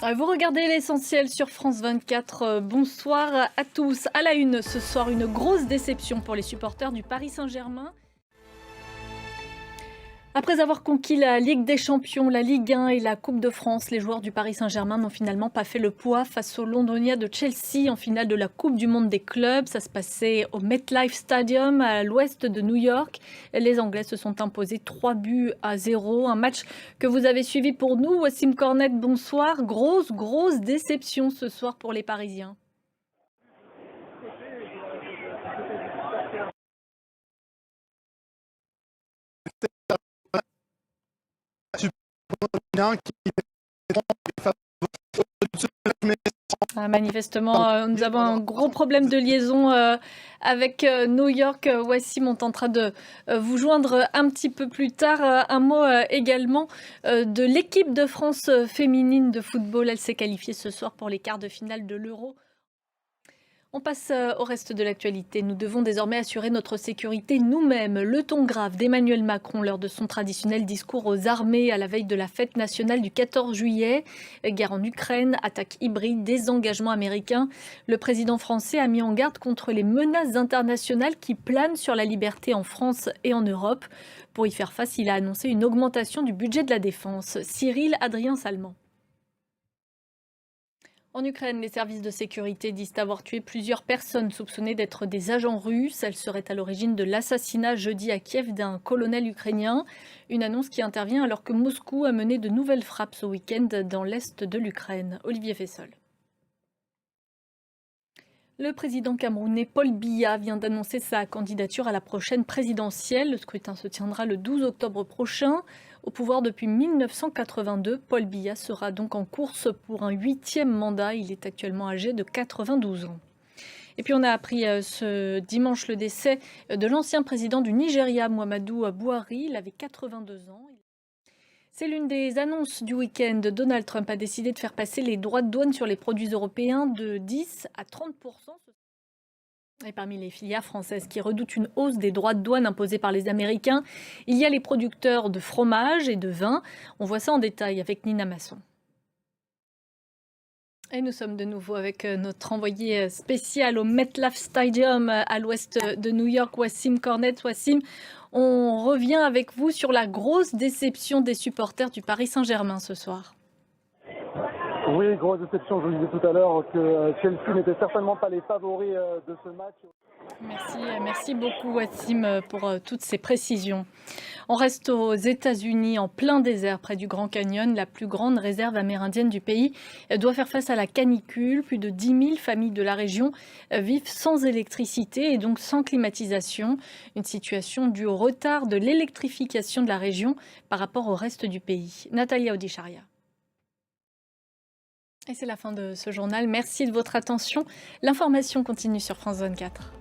Vous regardez l'essentiel sur France 24. Bonsoir à tous. À la une ce soir, une grosse déception pour les supporters du Paris Saint-Germain. Après avoir conquis la Ligue des Champions, la Ligue 1 et la Coupe de France, les joueurs du Paris Saint-Germain n'ont finalement pas fait le poids face aux Londoniens de Chelsea en finale de la Coupe du Monde des clubs. Ça se passait au MetLife Stadium à l'ouest de New York. Les Anglais se sont imposés 3-0. Un match que vous avez suivi pour nous. Wassim Cornet, bonsoir. Grosse déception ce soir pour les Parisiens. Manifestement, nous avons un gros problème de liaison avec New York. Wassim, on tentera de vous joindre un petit peu plus tard. Un mot également de l'équipe de France féminine de football. Elle s'est qualifiée ce soir pour les quarts de finale de l'Euro. On passe au reste de l'actualité. Nous devons désormais assurer notre sécurité nous-mêmes. Le ton grave d'Emmanuel Macron lors de son traditionnel discours aux armées à la veille de la fête nationale du 14 juillet. Guerre en Ukraine, attaque hybride, désengagement américain. Le président français a mis en garde contre les menaces internationales qui planent sur la liberté en France et en Europe. Pour y faire face, il a annoncé une augmentation du budget de la défense. Cyril Adrien Salmon. En Ukraine, les services de sécurité disent avoir tué plusieurs personnes soupçonnées d'être des agents russes. Elles seraient à l'origine de l'assassinat jeudi à Kiev d'un colonel ukrainien. Une annonce qui intervient alors que Moscou a mené de nouvelles frappes ce week-end dans l'est de l'Ukraine. Olivier Fessol. Le président camerounais Paul Biya vient d'annoncer sa candidature à la prochaine présidentielle. Le scrutin se tiendra le 12 octobre prochain. Au pouvoir depuis 1982, Paul Biya sera donc en course pour un 8e mandat. Il est actuellement âgé de 92 ans. Et puis on a appris ce dimanche le décès de l'ancien président du Nigeria, Muhammadu Buhari. Il avait 82 ans. C'est l'une des annonces du week-end. Donald Trump a décidé de faire passer les droits de douane sur les produits européens de 10 à 30%. Et parmi les filières françaises qui redoutent une hausse des droits de douane imposés par les Américains, il y a les producteurs de fromage et de vin. On voit ça en détail avec Nina Masson. Et nous sommes de nouveau avec notre envoyé spécial au MetLife Stadium à l'ouest de New York, Wassim Cornet. Wassim, on revient avec vous sur la grosse déception des supporters du Paris Saint-Germain ce soir. Oui, grosse déception. Je vous disais tout à l'heure que Chelsea n'était certainement pas les favoris de ce match. Merci beaucoup Wassim pour toutes ces précisions. On reste aux États-Unis, en plein désert près du Grand Canyon. La plus grande réserve amérindienne du pays doit faire face à la canicule. Plus de 10 000 familles de la région vivent sans électricité et donc sans climatisation. Une situation due au retard de l'électrification de la région par rapport au reste du pays. Natalia Odisharia. Et c'est la fin de ce journal. Merci de votre attention. L'information continue sur France 24.